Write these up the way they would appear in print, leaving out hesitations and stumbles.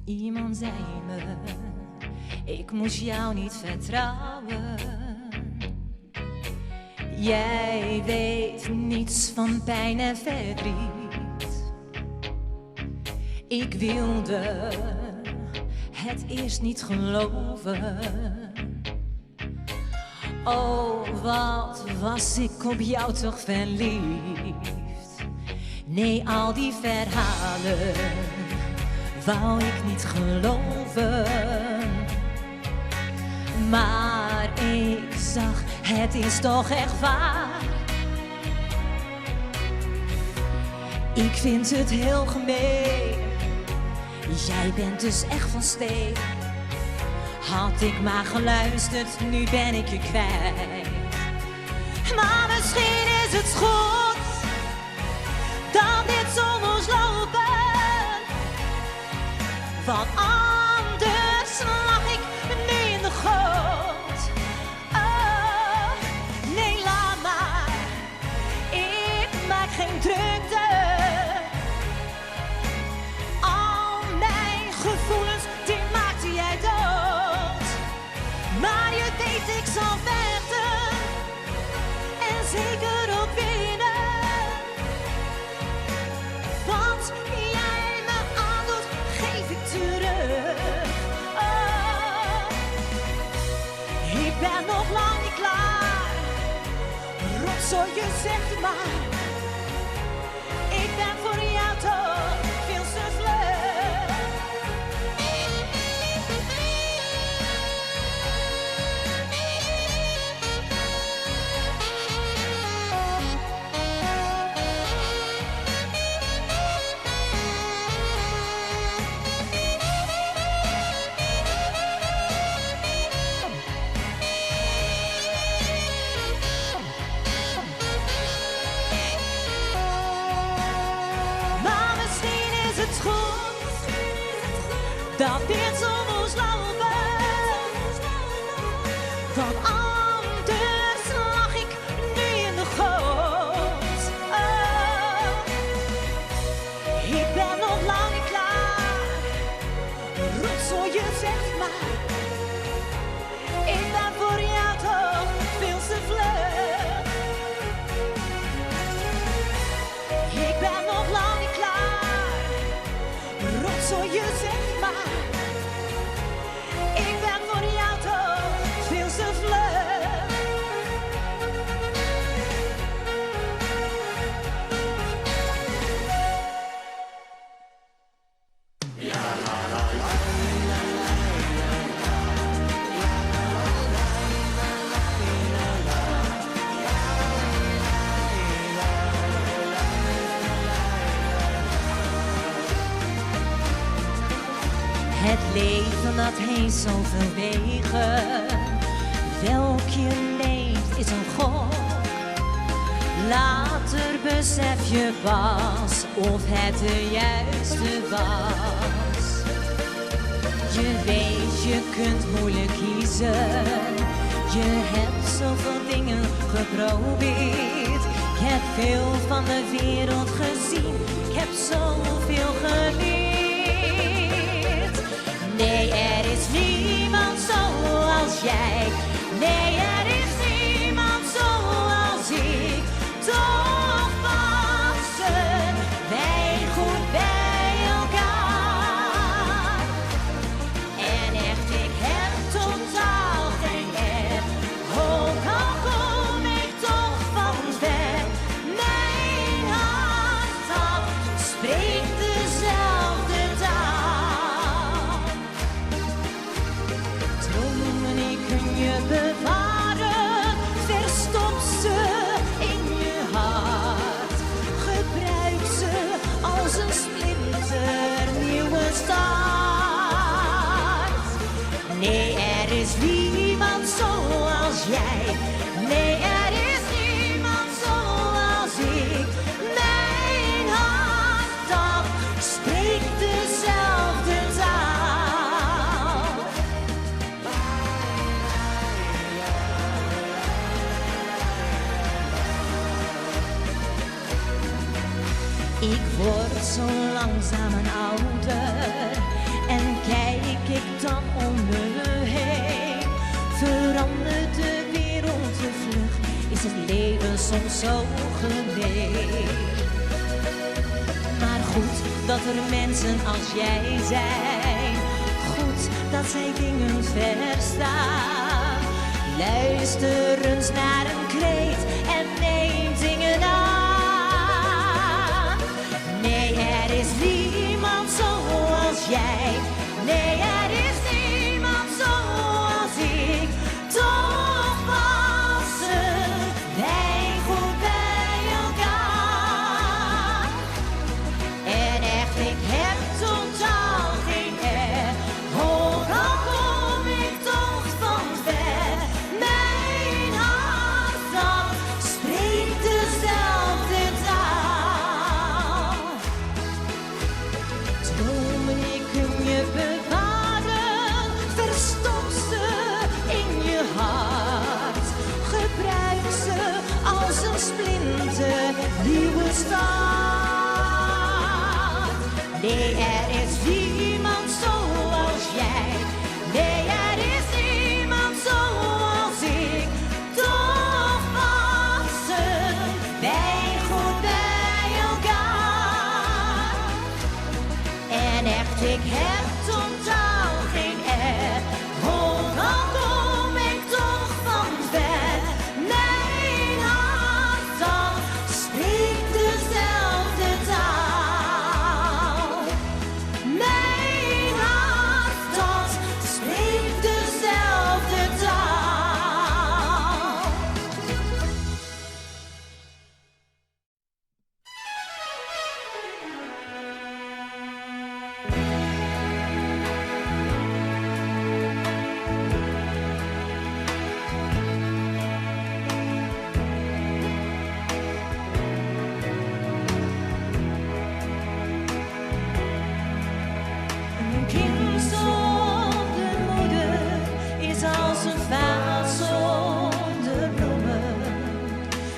Iemand zei me, ik moest jou niet vertrouwen. Jij weet niets van pijn en verdriet. Ik wilde het eerst niet geloven. Oh, wat was ik op jou toch verliefd. Nee, al die verhalen wou ik niet geloven. Maar ik zag, het is toch echt waar. Ik vind het heel gemeen. Jij bent dus echt van steen. Had ik maar geluisterd, nu ben ik je kwijt. Maar misschien is het goed dat dit zo moest lopen. Want anders lag ik nu in de goot. Oh, nee, laat maar. Ik maak geen drukte. Al mijn gevoelens, die maakte jij dood. Maar je weet, ik zal vechten. En zeker ook winnen. Wat jij me aandoet, geef ik terug. Oh, ik ben nog lang niet klaar. Rotzooi, je zegt het maar. Ik ben voor jou toch veel te vlug. Maar misschien is het goed dat dit zo moest lopen. Want anders lag ik nu in de goot. Oh, ik ben nog lang niet klaar. Rotzooi, je zegt maar. Ik ben voor jou toch veel te vlug. Ik ben nog lang niet klaar. Rotzooi, je zegt maar. Ik ben voor jou toch veel te vlug. Het leven dat heeft zoveel wegen. Welk je leeft is een gok. Later besef je pas of het de juiste was. Je weet, je kunt moeilijk kiezen. Je hebt zoveel dingen geprobeerd. Ik heb veel van de wereld gezien. Ik heb zoveel geleerd. Nee, er is niemand zoals jij. Nee, er is niemand zoals ik. Toch passen wij goed bij elkaar. En echt, ik heb totaal geen erg. Ook al kom ik toch van ver. Mijn hart spreekt dezelfde taal. Dromen, die kun je bewaren. Verstop ze in je hart. Gebruik ze als een splinternieuwe start. Nee, er is niemand zoals jij. Nee, er is niemand zoals ik. Mijn hart, dat spreekt dezelfde taal. Ik word zo langzaam een ouder en ik dan om me heen? Verandert de wereld te vlug? Is het leven soms zo gemeen? Maar goed dat er mensen als jij zijn. Goed dat zij dingen verstaan. Luister eens naar een kreet en neem dingen aan. Nee, er is niemand zoals jij. Nee, er is niemand zoals ik. Toch passen wij goed bij elkaar. En echt, ik heb totaal geen erg. Ook al kom ik toch van ver. Mijn hart dat spreekt dezelfde taal. Dromen, je kun je bewaren. Verstop ze in je hart. Gebruik ze als een splinter nieuwe start. Nee, er is niemand zoals jij. Nee, er is niemand zoals ik. Toch passen wij goed bij elkaar. En echt, ik heb totaal geen erg. Ook al kom ik toch van ver. Mijn hart dat spreekt dezelfde taal. Mijn hart dat spreekt dezelfde taal. Een kind zonder moeder is als een vaas zonder bloemen.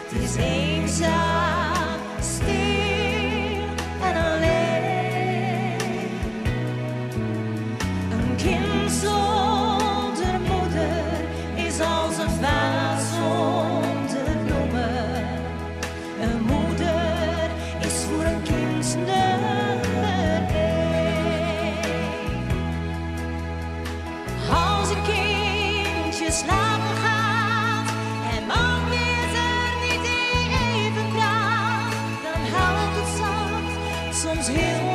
Het is eenzaam, stil en alleen. Een kind zonder moeder is als een vaas zonder bloemen. Een moeder is voor een kind nummer één. Als een kindje slapen gaat en mam is er niet even praat, dan houdt het zacht, soms heel